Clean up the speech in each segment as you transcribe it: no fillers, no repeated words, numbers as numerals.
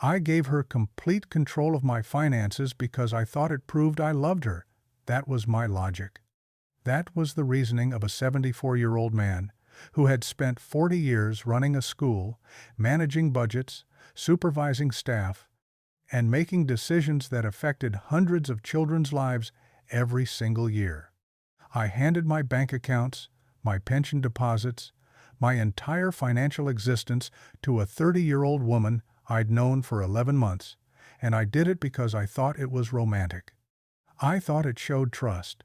I gave her complete control of my finances because I thought it proved I loved her. That was my logic. That was the reasoning of a 74-year-old man who had spent 40 years running a school, managing budgets, supervising staff, and making decisions that affected hundreds of children's lives every single year. I handed my bank accounts, my pension deposits, my entire financial existence to a 30-year-old woman I'd known for 11 months, and I did it because I thought it was romantic. I thought it showed trust.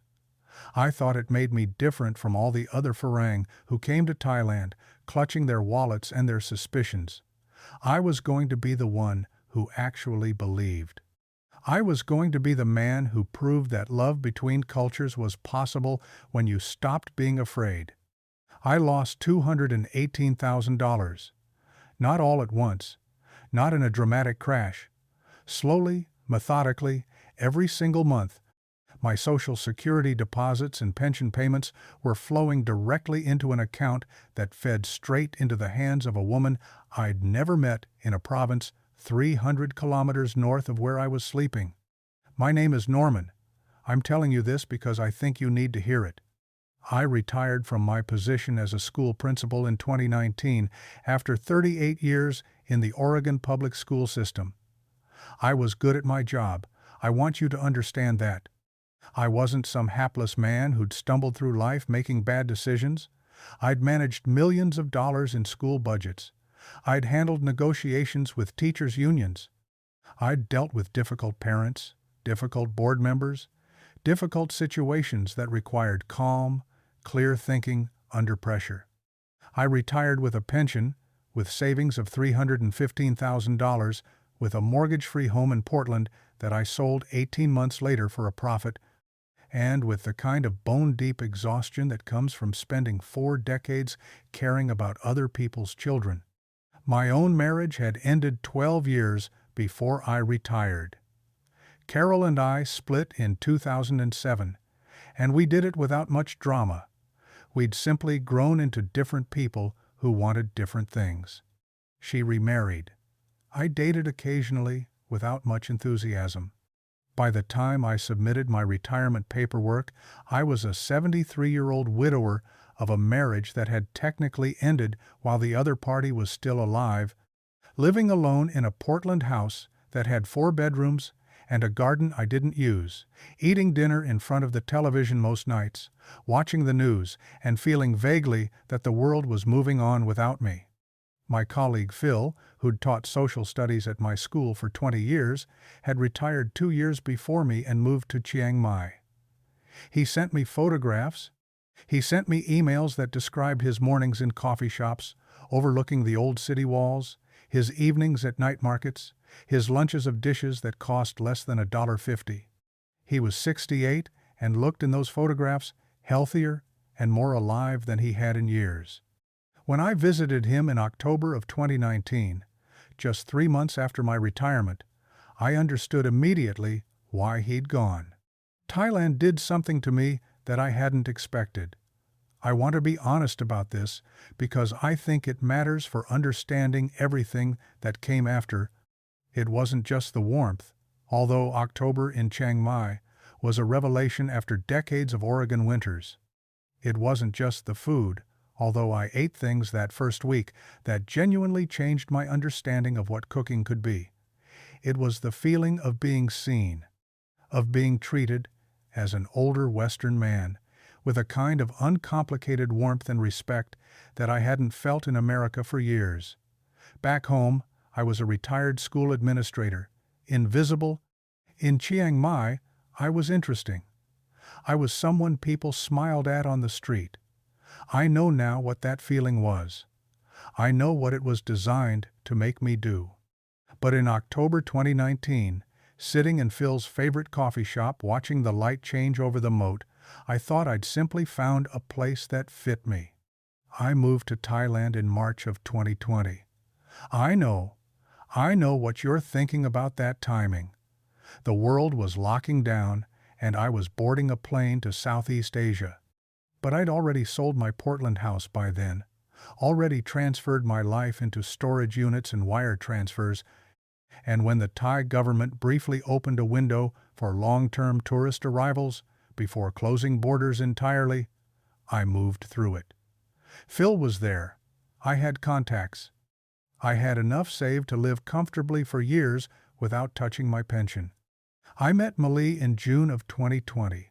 I thought it made me different from all the other Farang who came to Thailand, clutching their wallets and their suspicions. I was going to be the one who actually believed. I was going to be the man who proved that love between cultures was possible when you stopped being afraid. I lost $218,000. Not all at once, not in a dramatic crash. Slowly, methodically, every single month, my Social Security deposits and pension payments were flowing directly into an account that fed straight into the hands of a woman I'd never met in a province 300 kilometers north of where I was sleeping. My name is Norman. I'm telling you this because I think you need to hear it. I retired from my position as a school principal in 2019 after 38 years in the Oregon public school system. I was good at my job. I want you to understand that. I wasn't some hapless man who'd stumbled through life making bad decisions. I'd managed millions of dollars in school budgets. I'd handled negotiations with teachers' unions. I'd dealt with difficult parents, difficult board members, difficult situations that required calm, clear thinking under pressure. I retired with a pension, with savings of $315,000, with a mortgage-free home in Portland that I sold 18 months later for a profit, and with the kind of bone-deep exhaustion that comes from spending 4 decades caring about other people's children. My own marriage had ended 12 years before I retired. Carol and I split in 2007, and we did it without much drama. We'd simply grown into different people who wanted different things. She remarried. I dated occasionally, without much enthusiasm. By the time I submitted my retirement paperwork, I was a 73-year-old widower of a marriage that had technically ended while the other party was still alive, living alone in a Portland house that had 4 bedrooms and a garden I didn't use, eating dinner in front of the television most nights, watching the news, and feeling vaguely that the world was moving on without me. My colleague Phil, who'd taught social studies at my school for 20 years, had retired 2 years before me and moved to Chiang Mai. He sent me photographs. He sent me emails that described his mornings in coffee shops, overlooking the old city walls, his evenings at night markets, his lunches of dishes that cost less than $1.50. He was 68 and looked in those photographs healthier and more alive than he had in years. When I visited him in October of 2019, just 3 months after my retirement, I understood immediately why he'd gone. Thailand did something to me that I hadn't expected. I want to be honest about this because I think it matters for understanding everything that came after. It wasn't just the warmth, although October in Chiang Mai was a revelation after decades of Oregon winters. It wasn't just the food, although I ate things that first week that genuinely changed my understanding of what cooking could be. It was the feeling of being seen, of being treated as an older Western man, with a kind of uncomplicated warmth and respect that I hadn't felt in America for years. Back home, I was a retired school administrator, invisible. In Chiang Mai, I was interesting. I was someone people smiled at on the street. I know now what that feeling was. I know what it was designed to make me do. But in October 2019, sitting in Phil's favorite coffee shop watching the light change over the moat, I thought I'd simply found a place that fit me. I moved to Thailand in March of 2020. I know what you're thinking about that timing. The world was locking down, and I was boarding a plane to Southeast Asia. But I'd already sold my Portland house by then, already transferred my life into storage units and wire transfers, And when the Thai government briefly opened a window for long-term tourist arrivals before closing borders entirely, I moved through it. Phil was there. I had contacts. I had enough saved to live comfortably for years without touching my pension. I met Malie in June of 2020,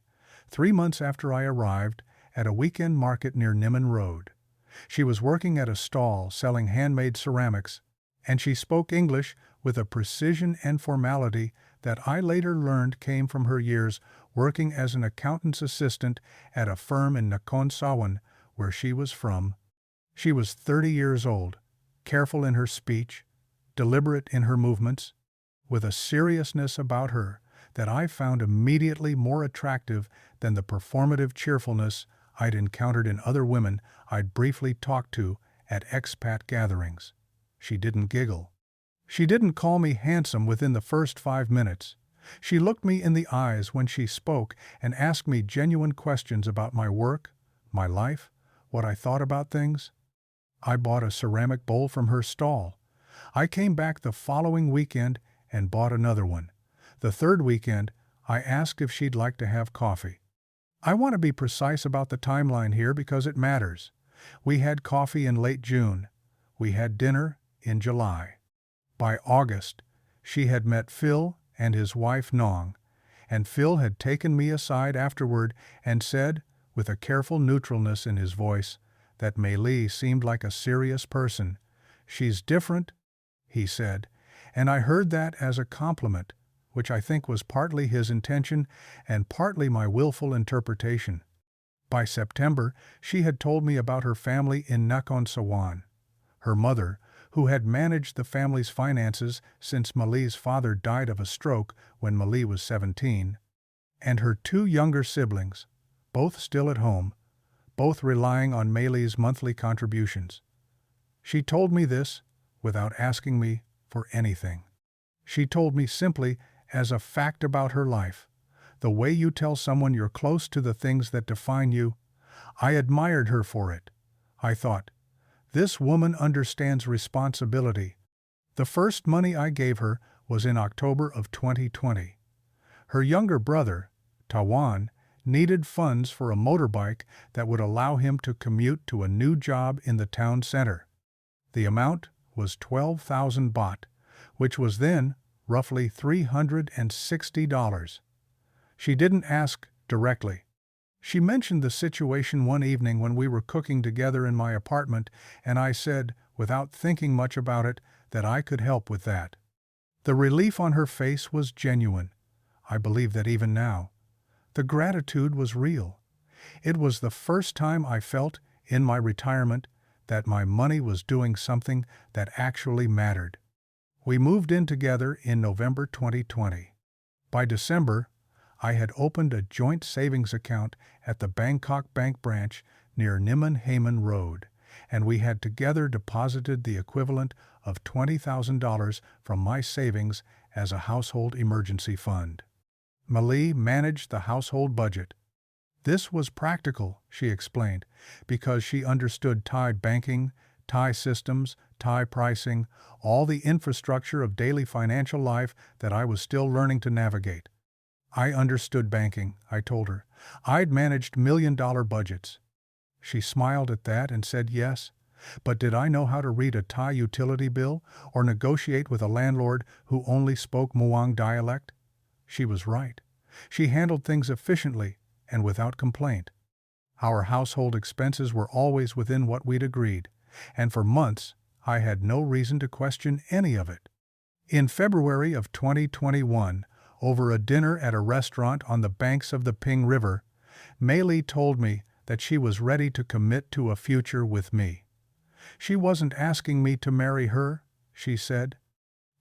3 months after I arrived, at a weekend market near Niman Road. She was working at a stall selling handmade ceramics, and she spoke English with a precision and formality that I later learned came from her years working as an accountant's assistant at a firm in Nakhon Sawan, where she was from. She was 30 years old, careful in her speech, deliberate in her movements, with a seriousness about her that I found immediately more attractive than the performative cheerfulness I'd encountered in other women I'd briefly talked to at expat gatherings. She didn't giggle. She didn't call me handsome within the first 5 minutes. She looked me in the eyes when she spoke and asked me genuine questions about my work, my life, what I thought about things. I bought a ceramic bowl from her stall. I came back the following weekend and bought another one. The third weekend, I asked if she'd like to have coffee. I want to be precise about the timeline here because it matters. We had coffee in late June. We had dinner in July. By August, she had met Phil and his wife Nong, and Phil had taken me aside afterward and said, with a careful neutralness in his voice, that Malie seemed like a serious person. "She's different," he said, and I heard that as a compliment, which I think was partly his intention and partly my willful interpretation. By September, she had told me about her family in Nakhon Sawan. Her mother, who had managed the family's finances since Malie's father died of a stroke when Malie was 17, and her 2 younger siblings, both still at home, both relying on Malie's monthly contributions. She told me this without asking me for anything. She told me simply as a fact about her life, the way you tell someone you're close to the things that define you. I admired her for it. I thought, this woman understands responsibility. The first money I gave her was in October of 2020. Her younger brother, Tawan, needed funds for a motorbike that would allow him to commute to a new job in the town center. The amount was 12,000 baht, which was then roughly $360. She didn't ask directly. She mentioned the situation one evening when we were cooking together in my apartment, and I said, without thinking much about it, that I could help with that. The relief on her face was genuine. I believe that even now. The gratitude was real. It was the first time I felt, in my retirement, that my money was doing something that actually mattered. We moved in together in November 2020. By December, I had opened a joint savings account at the Bangkok Bank branch near Niman Road, and we had together deposited the equivalent of $20,000 from my savings as a household emergency fund. Malie managed the household budget. This was practical, she explained, because she understood Thai banking, Thai systems, Thai pricing, all the infrastructure of daily financial life that I was still learning to navigate. I understood banking, I told her. I'd managed million-dollar budgets. She smiled at that and said yes, but did I know how to read a Thai utility bill or negotiate with a landlord who only spoke Muang dialect? She was right. She handled things efficiently and without complaint. Our household expenses were always within what we'd agreed, and for months I had no reason to question any of it. In February of 2021, over a dinner at a restaurant on the banks of the Ping River, Malie told me that she was ready to commit to a future with me. She wasn't asking me to marry her, she said.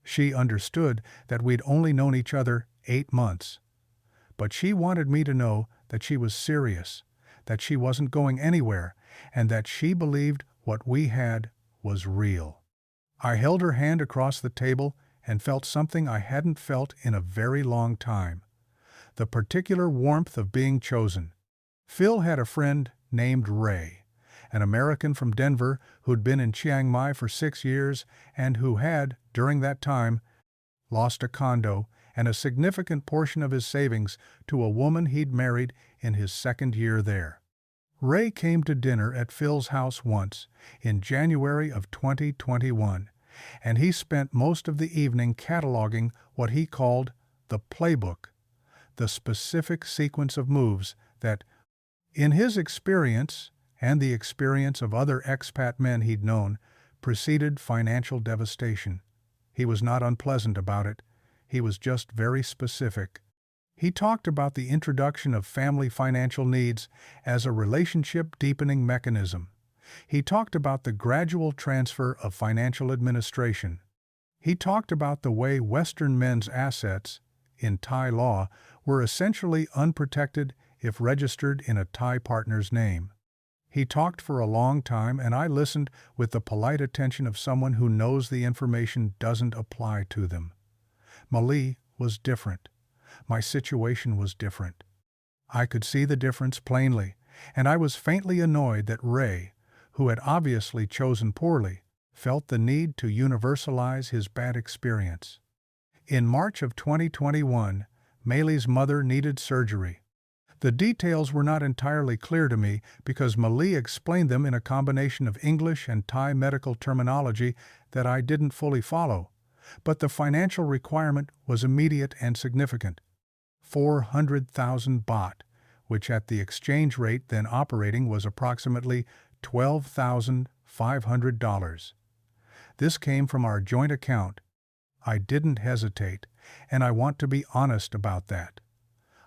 She understood that we'd only known each other 8 months. But she wanted me to know that she was serious, that she wasn't going anywhere, and that she believed what we had was real. I held her hand across the table and felt something I hadn't felt in a very long time. The particular warmth of being chosen. Phil had a friend named Ray, an American from Denver who'd been in Chiang Mai for 6 years and who had, during that time, lost a condo, and a significant portion of his savings to a woman he'd married in his second year there. Ray came to dinner at Phil's house once, in January of 2021, and he spent most of the evening cataloging what he called the playbook, the specific sequence of moves that, in his experience and the experience of other expat men he'd known, preceded financial devastation. He was not unpleasant about it. He was just very specific. He talked about the introduction of family financial needs as a relationship deepening mechanism. He talked about the gradual transfer of financial administration. He talked about the way Western men's assets, in Thai law, were essentially unprotected if registered in a Thai partner's name. He talked for a long time, and I listened with the polite attention of someone who knows the information doesn't apply to them. Malie was different. My situation was different. I could see the difference plainly, and I was faintly annoyed that Ray, who had obviously chosen poorly, felt the need to universalize his bad experience. In March of 2021, Malie's mother needed surgery. The details were not entirely clear to me because Malie explained them in a combination of English and Thai medical terminology that I didn't fully follow, but the financial requirement was immediate and significant. 400,000 baht, which at the exchange rate then operating was approximately $12,500. This came from our joint account. I didn't hesitate, and I want to be honest about that.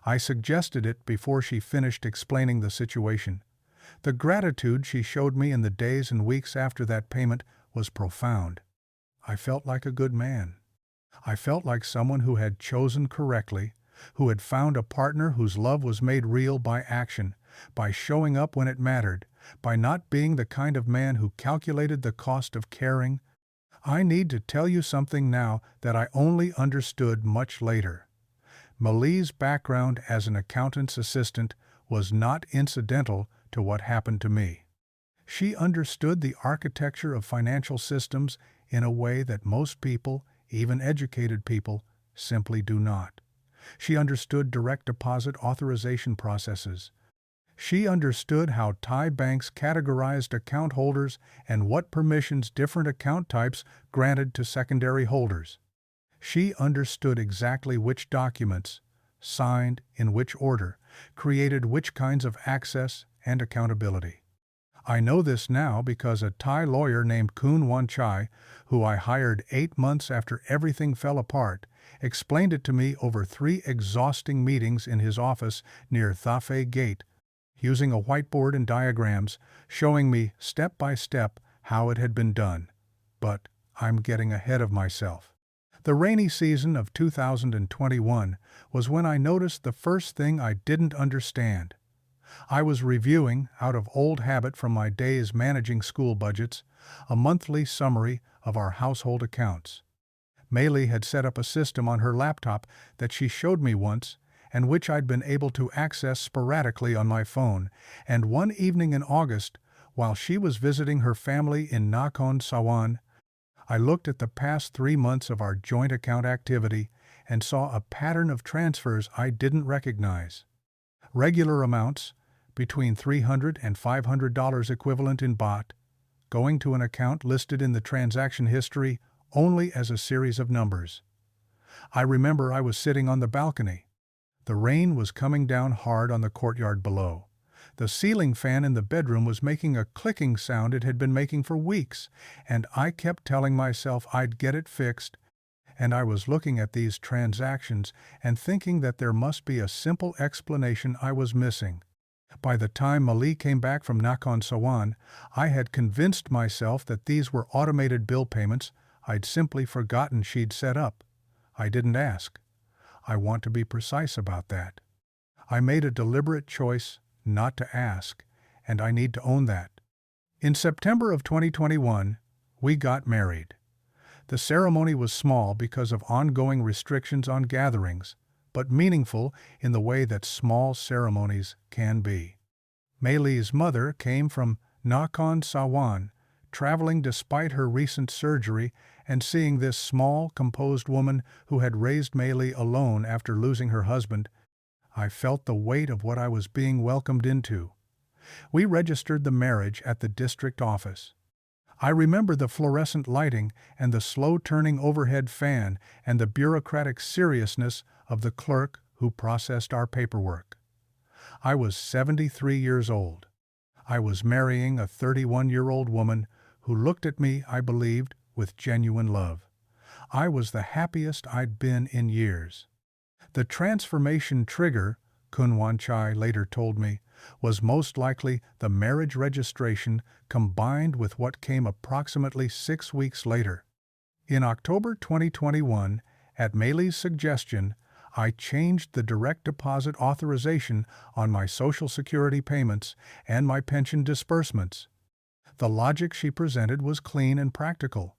I suggested it before she finished explaining the situation. The gratitude she showed me in the days and weeks after that payment was profound. I felt like a good man. I felt like someone who had chosen correctly, who had found a partner whose love was made real by action, by showing up when it mattered, by not being the kind of man who calculated the cost of caring. I need to tell you something now that I only understood much later. Malie's background as an accountant's assistant was not incidental to what happened to me. She understood the architecture of financial systems in a way that most people, even educated people, simply do not. She understood direct deposit authorization processes. She understood how Thai banks categorized account holders and what permissions different account types granted to secondary holders. She understood exactly which documents, signed in which order, created which kinds of access and accountability. I know this now because a Thai lawyer named Kun Wanchai, who I hired 8 months after everything fell apart, explained it to me over 3 exhausting meetings in his office near Thafei Gate, using a whiteboard and diagrams, showing me step by step how it had been done. But I'm getting ahead of myself. The rainy season of 2021 was when I noticed the first thing I didn't understand. I was reviewing, out of old habit from my days managing school budgets, a monthly summary of our household accounts. Malie had set up a system on her laptop that she showed me once, and which I'd been able to access sporadically on my phone, and one evening in August, while she was visiting her family in Nakhon Sawan, I looked at the past 3 months of our joint account activity and saw a pattern of transfers I didn't recognize. Regular amounts, between $300 and $500 equivalent in baht, going to an account listed in the transaction history only as a series of numbers. I remember I was sitting on the balcony. The rain was coming down hard on the courtyard below. The ceiling fan in the bedroom was making a clicking sound it had been making for weeks, and I kept telling myself I'd get it fixed, and I was looking at these transactions and thinking that there must be a simple explanation I was missing. By the time Malie came back from Nakhon Sawan, I had convinced myself that these were automated bill payments I'd simply forgotten she'd set up. I didn't ask. I want to be precise about that. I made a deliberate choice not to ask, and I need to own that. In September of 2021, we got married. The ceremony was small because of ongoing restrictions on gatherings, but meaningful in the way that small ceremonies can be. Malie's mother came from Nakhon Sawan, traveling despite her recent surgery and seeing this small, composed woman who had raised Malie alone after losing her husband, I felt the weight of what I was being welcomed into. We registered the marriage at the district office. I remember the fluorescent lighting and the slow-turning overhead fan and the bureaucratic seriousness of the clerk who processed our paperwork. I was 73 years old. I was marrying a 31-year-old woman who looked at me, I believed, with genuine love. I was the happiest I'd been in years. The transformation trigger, Kun Wan Chai later told me, was most likely the marriage registration combined with what came approximately 6 weeks later. In October 2021, at Malie's suggestion, I changed the direct deposit authorization on my Social Security payments and my pension disbursements. The logic she presented was clean and practical.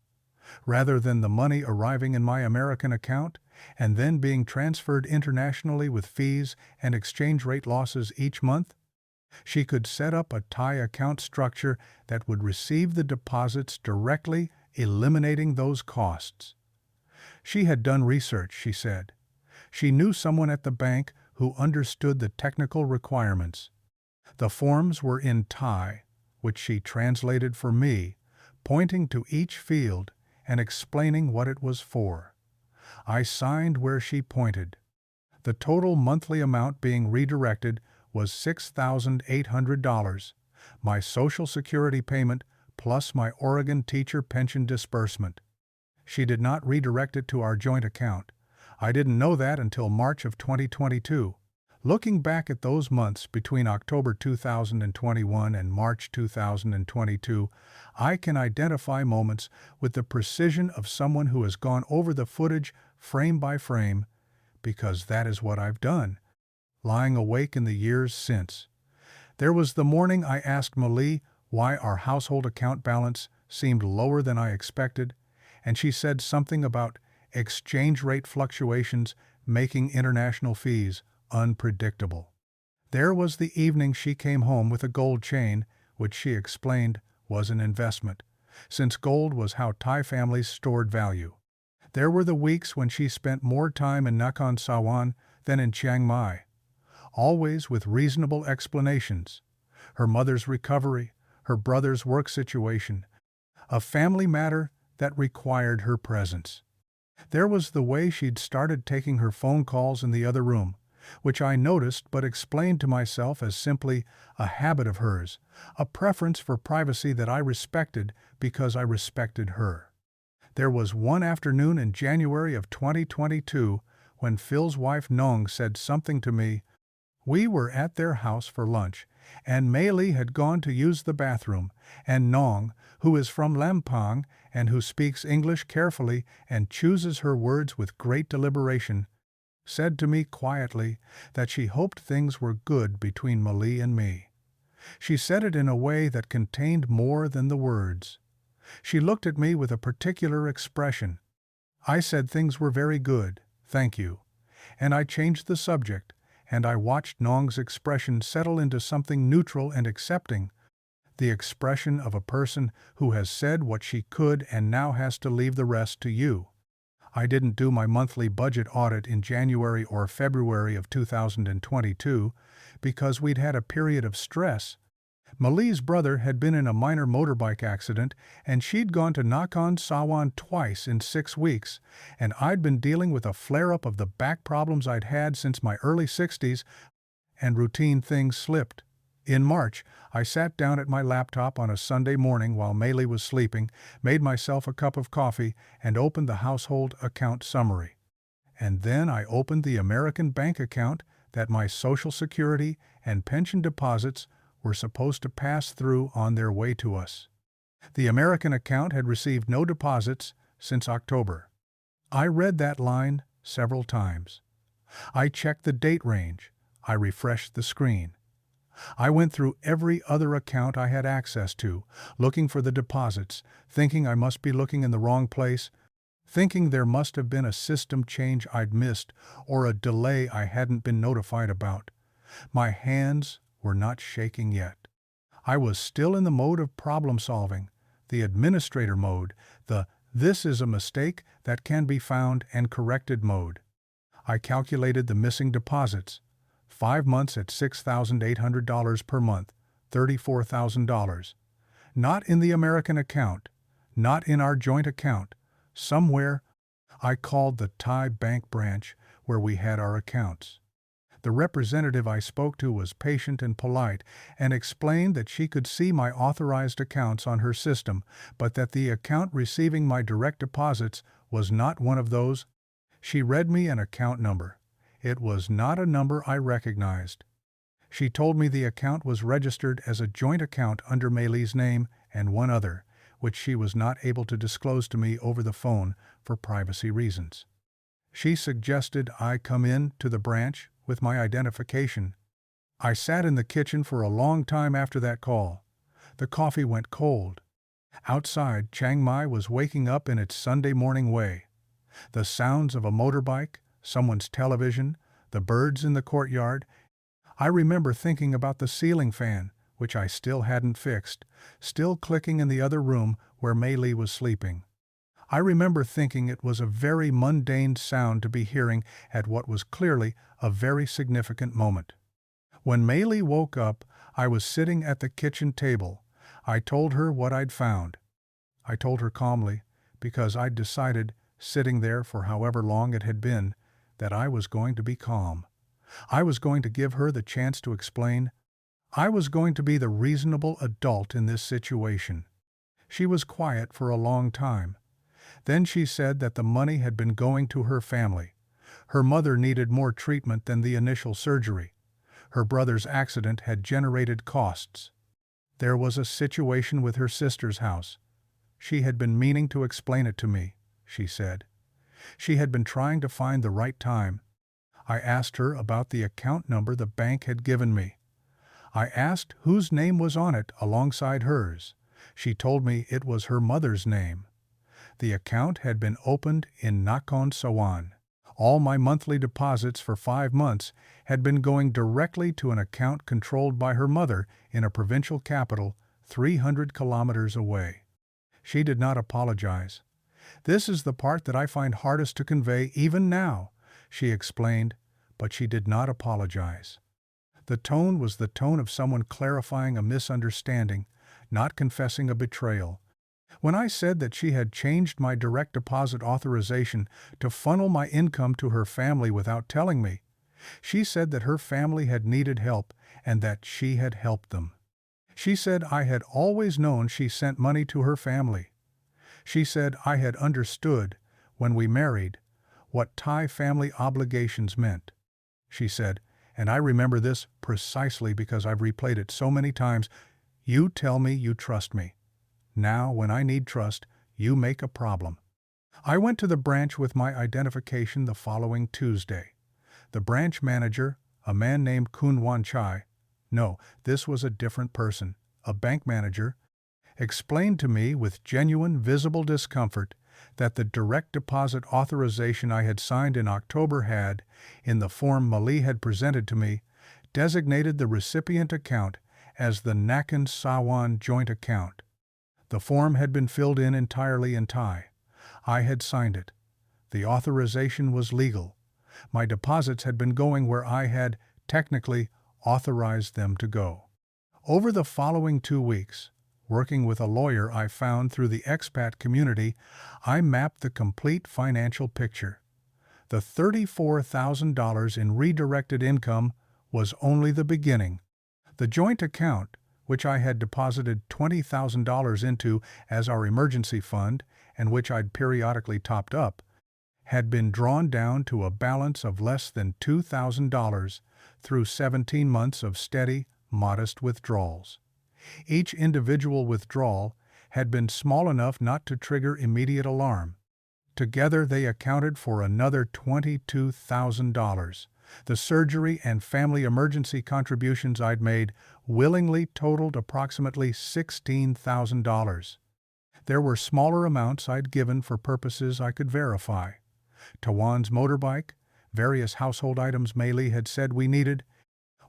Rather than the money arriving in my American account and then being transferred internationally with fees and exchange rate losses each month, she could set up a Thai account structure that would receive the deposits directly, eliminating those costs. She had done research, she said. She knew someone at the bank who understood the technical requirements. The forms were in Thai, which she translated for me, pointing to each field and explaining what it was for. I signed where she pointed. The total monthly amount being redirected was $6,800, my Social Security payment plus my Oregon teacher pension disbursement. She did not redirect it to our joint account. I didn't know that until March of 2022. Looking back at those months between October 2021 and March 2022, I can identify moments with the precision of someone who has gone over the footage frame by frame, because that is what I've done, lying awake in the years since. There was the morning I asked Malie why our household account balance seemed lower than I expected, and she said something about exchange rate fluctuations making international fees unpredictable. There was the evening she came home with a gold chain, which she explained was an investment, since gold was how Thai families stored value. There were the weeks when she spent more time in Nakhon Sawan than in Chiang Mai, always with reasonable explanations. Her mother's recovery, her brother's work situation, a family matter that required her presence. There was the way she'd started taking her phone calls in the other room, which I noticed but explained to myself as simply a habit of hers, a preference for privacy that I respected because I respected her. There was one afternoon in January of 2022 when Phil's wife Nong said something to me. We were at their house for lunch, and Malie had gone to use the bathroom, and Nong, who is from Lampang and who speaks English carefully and chooses her words with great deliberation, said to me quietly that she hoped things were good between Malie and me. She said it in a way that contained more than the words. She looked at me with a particular expression. I said things were very good, thank you, and I changed the subject, and I watched Nong's expression settle into something neutral and accepting, the expression of a person who has said what she could and now has to leave the rest to you. I didn't do my monthly budget audit in January or February of 2022 because we'd had a period of stress. Malie's brother had been in a minor motorbike accident and she'd gone to Nakhon Sawan twice in 6 weeks, and I'd been dealing with a flare-up of the back problems I'd had since my early 60s, and routine things slipped. In March, I sat down at my laptop on a Sunday morning while Malie was sleeping, made myself a cup of coffee, and opened the household account summary. And then I opened the American bank account that my Social Security and pension deposits were supposed to pass through on their way to us. The American account had received no deposits since October. I read that line several times. I checked the date range. I refreshed the screen. I went through every other account I had access to, looking for the deposits, thinking I must be looking in the wrong place, thinking there must have been a system change I'd missed or a delay I hadn't been notified about. My hands were not shaking yet. I was still in the mode of problem solving, the administrator mode, the This is a mistake that can be found and corrected mode. I calculated the missing deposits. 5 months at $6,800 per month, $34,000. Not in the American account, not in our joint account, somewhere. I called the Thai bank branch where we had our accounts. The representative I spoke to was patient and polite and explained that she could see my authorized accounts on her system, but that the account receiving my direct deposits was not one of those. She read me an account number. It was not a number I recognized. She told me the account was registered as a joint account under Malie's name and one other, which she was not able to disclose to me over the phone for privacy reasons. She suggested I come in to the branch with my identification. I sat in the kitchen for a long time after that call. The coffee went cold. Outside, Chiang Mai was waking up in its Sunday morning way. The sounds of a motorbike, someone's television, the birds in the courtyard. I remember thinking about the ceiling fan, which I still hadn't fixed, still clicking in the other room where Malie was sleeping. I remember thinking it was a very mundane sound to be hearing at what was clearly a very significant moment. When Malie woke up, I was sitting at the kitchen table. I told her what I'd found. I told her calmly, because I'd decided, sitting there for however long it had been, that I was going to be calm. I was going to give her the chance to explain. I was going to be the reasonable adult in this situation. She was quiet for a long time. Then she said that the money had been going to her family. Her mother needed more treatment than the initial surgery. Her brother's accident had generated costs. There was a situation with her sister's house. She had been meaning to explain it to me, she said. She had been trying to find the right time. I asked her about the account number the bank had given me. I asked whose name was on it alongside hers. She told me it was her mother's name. The account had been opened in Nakhon Sawan. All my monthly deposits for 5 months had been going directly to an account controlled by her mother in a provincial capital 300 kilometers away. She did not apologize. "This is the part that I find hardest to convey even now," she explained, but she did not apologize. The tone was the tone of someone clarifying a misunderstanding, not confessing a betrayal. When I said that she had changed my direct deposit authorization to funnel my income to her family without telling me, she said that her family had needed help and that she had helped them. She said I had always known she sent money to her family. She said I had understood, when we married, what Thai family obligations meant. She said, and I remember this precisely because I've replayed it so many times, "You tell me you trust me. Now, when I need trust, you make a problem." I went to the branch with my identification the following Tuesday. The branch manager, a man named Kun Wan Chai, no, this was a different person, a bank manager, explained to me with genuine visible discomfort that the direct deposit authorization I had signed in October had, in the form Malie had presented to me, designated the recipient account as the Nakhon Sawan joint account. The form had been filled in entirely in Thai. I had signed it. The authorization was legal. My deposits had been going where I had, technically, authorized them to go. Over the following 2 weeks, working with a lawyer I found through the Expat community, I mapped the complete financial picture. The $34,000 in redirected income was only the beginning. The joint account, which I had deposited $20,000 into as our emergency fund and which I'd periodically topped up, had been drawn down to a balance of less than $2,000 through 17 months of steady, modest withdrawals. Each individual withdrawal had been small enough not to trigger immediate alarm. Together they accounted for another $22,000. The surgery and family emergency contributions I'd made willingly totaled approximately $16,000. There were smaller amounts I'd given for purposes I could verify. Tawan's motorbike, various household items Malie had said we needed.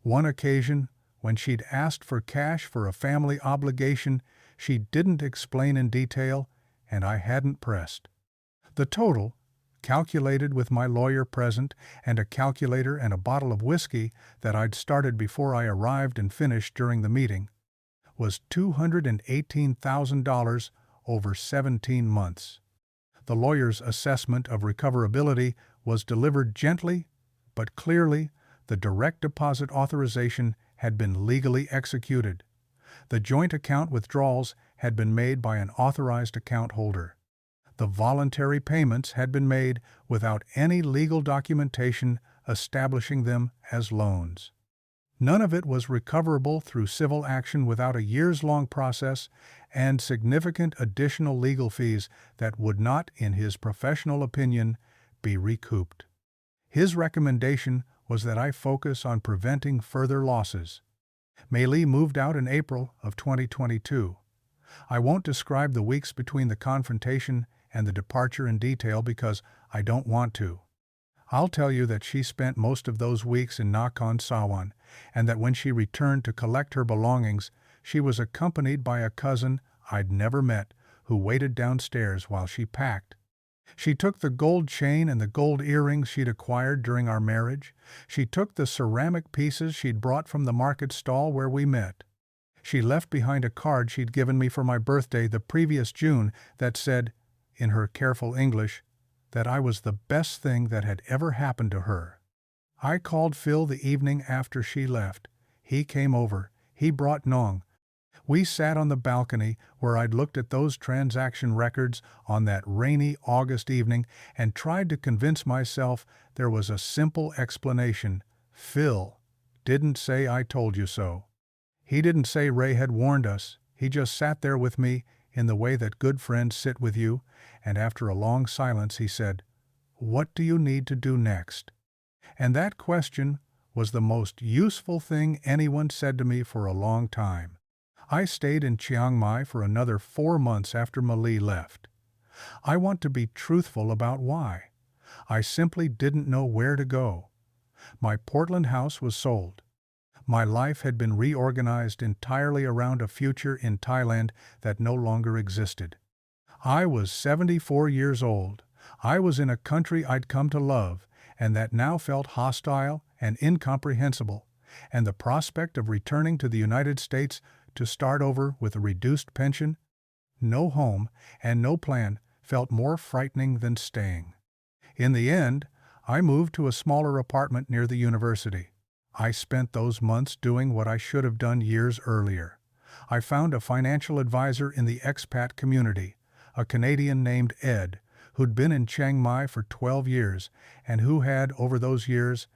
One occasion, when she'd asked for cash for a family obligation she didn't explain in detail, and I hadn't pressed. The total, calculated with my lawyer present and a calculator and a bottle of whiskey that I'd started before I arrived and finished during the meeting, was $218,000 over 17 months. The lawyer's assessment of recoverability was delivered gently but clearly. The direct deposit authorization had been legally executed. The joint account withdrawals had been made by an authorized account holder. The voluntary payments had been made without any legal documentation establishing them as loans. None of it was recoverable through civil action without a years-long process and significant additional legal fees that would not, in his professional opinion, be recouped. His recommendation was that I focus on preventing further losses. Malie moved out in April of 2022. I won't describe the weeks between the confrontation and the departure in detail because I don't want to. I'll tell you that she spent most of those weeks in Nakhon Sawan, and that when she returned to collect her belongings, she was accompanied by a cousin I'd never met who waited downstairs while she packed. She took the gold chain and the gold earrings she'd acquired during our marriage. She took the ceramic pieces she'd brought from the market stall where we met. She left behind a card she'd given me for my birthday the previous June that said, in her careful English, that I was the best thing that had ever happened to her. I called Phil the evening after she left. He came over. He brought Nong. We sat on the balcony where I'd looked at those transaction records on that rainy August evening and tried to convince myself there was a simple explanation. Phil didn't say I told you so. He didn't say Ray had warned us. He just sat there with me in the way that good friends sit with you, and after a long silence he said, "What do you need to do next?" And that question was the most useful thing anyone said to me for a long time. I stayed in Chiang Mai for another 4 months after Malie left. I want to be truthful about why. I simply didn't know where to go. My Portland house was sold. My life had been reorganized entirely around a future in Thailand that no longer existed. I was 74 years old. I was in a country I'd come to love, and that now felt hostile and incomprehensible, and the prospect of returning to the United States to start over with a reduced pension, no home, and no plan felt more frightening than staying. In the end, I moved to a smaller apartment near the university. I spent those months doing what I should have done years earlier. I found a financial advisor in the expat community, a Canadian named Ed, who'd been in Chiang Mai for 12 years and who had, over those years,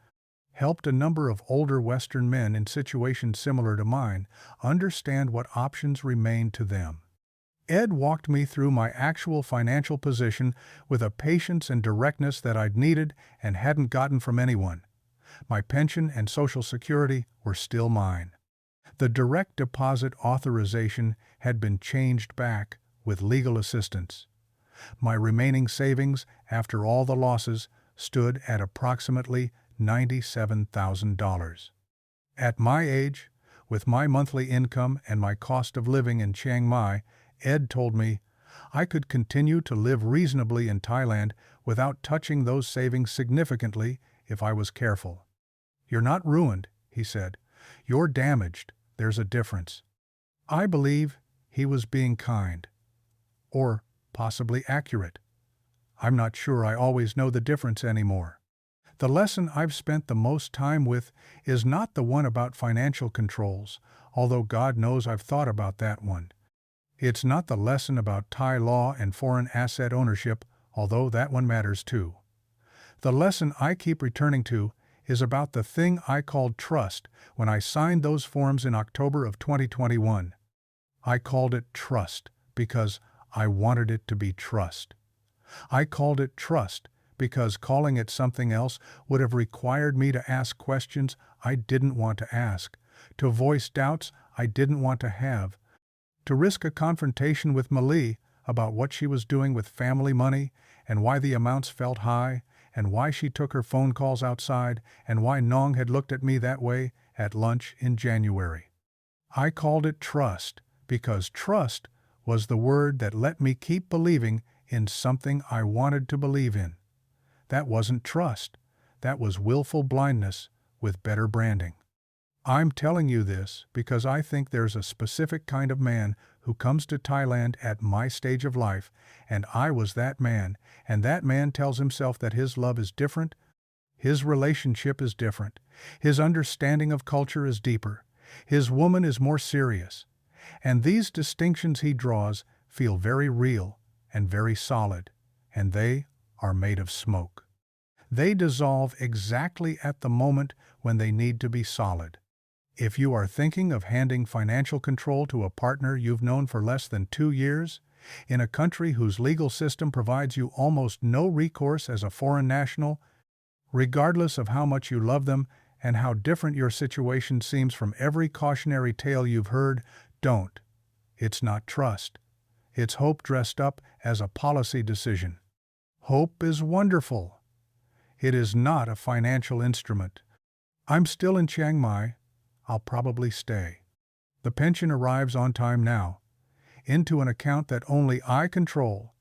helped a number of older Western men in situations similar to mine understand what options remained to them. Ed walked me through my actual financial position with a patience and directness that I'd needed and hadn't gotten from anyone. My pension and Social Security were still mine. The direct deposit authorization had been changed back with legal assistance. My remaining savings, after all the losses, stood at approximately $97,000. At my age, with my monthly income and my cost of living in Chiang Mai, Ed told me I could continue to live reasonably in Thailand without touching those savings significantly if I was careful. "You're not ruined," he said. "You're damaged. There's a difference." I believe he was being kind. Or possibly accurate. I'm not sure I always know the difference anymore. The lesson I've spent the most time with is not the one about financial controls, although God knows I've thought about that one. It's not the lesson about Thai law and foreign asset ownership, although that one matters too. The lesson I keep returning to is about the thing I called trust when I signed those forms in October of 2021. I called it trust because I wanted it to be trust. I called it trust because calling it something else would have required me to ask questions I didn't want to ask, to voice doubts I didn't want to have, to risk a confrontation with Malie about what she was doing with family money and why the amounts felt high and why she took her phone calls outside and why Nong had looked at me that way at lunch in January. I called it trust because trust was the word that let me keep believing in something I wanted to believe in. That wasn't trust. That was willful blindness with better branding. I'm telling you this because I think there's a specific kind of man who comes to Thailand at my stage of life, and I was that man, and that man tells himself that his love is different, his relationship is different, his understanding of culture is deeper, his woman is more serious, and these distinctions he draws feel very real and very solid, and they are made of smoke. They dissolve exactly at the moment when they need to be solid. If you are thinking of handing financial control to a partner you've known for less than 2 years, in a country whose legal system provides you almost no recourse as a foreign national, regardless of how much you love them and how different your situation seems from every cautionary tale you've heard, don't. It's not trust. It's hope dressed up as a policy decision. Hope is wonderful. It is not a financial instrument. I'm still in Chiang Mai. I'll probably stay. The pension arrives on time now, into an account that only I control,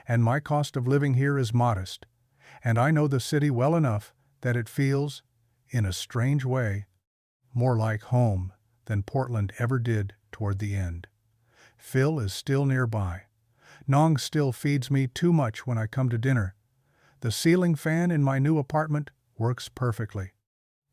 and my cost of living here is modest, and I know the city well enough that it feels, in a strange way, more like home than Portland ever did toward the end. Phil is still nearby. Nong still feeds me too much when I come to dinner. The ceiling fan in my new apartment works perfectly.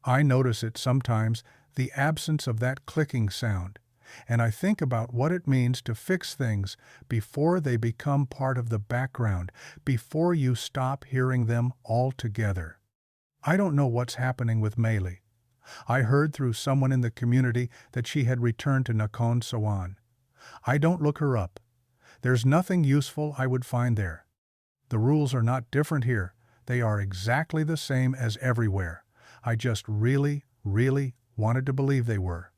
I notice it sometimes, the absence of that clicking sound, and I think about what it means to fix things before they become part of the background, before you stop hearing them altogether. I don't know what's happening with Malie. I heard through someone in the community that she had returned to Nakhon Sawan. I don't look her up. There's nothing useful I would find there. The rules are not different here. They are exactly the same as everywhere. I just really wanted to believe they were.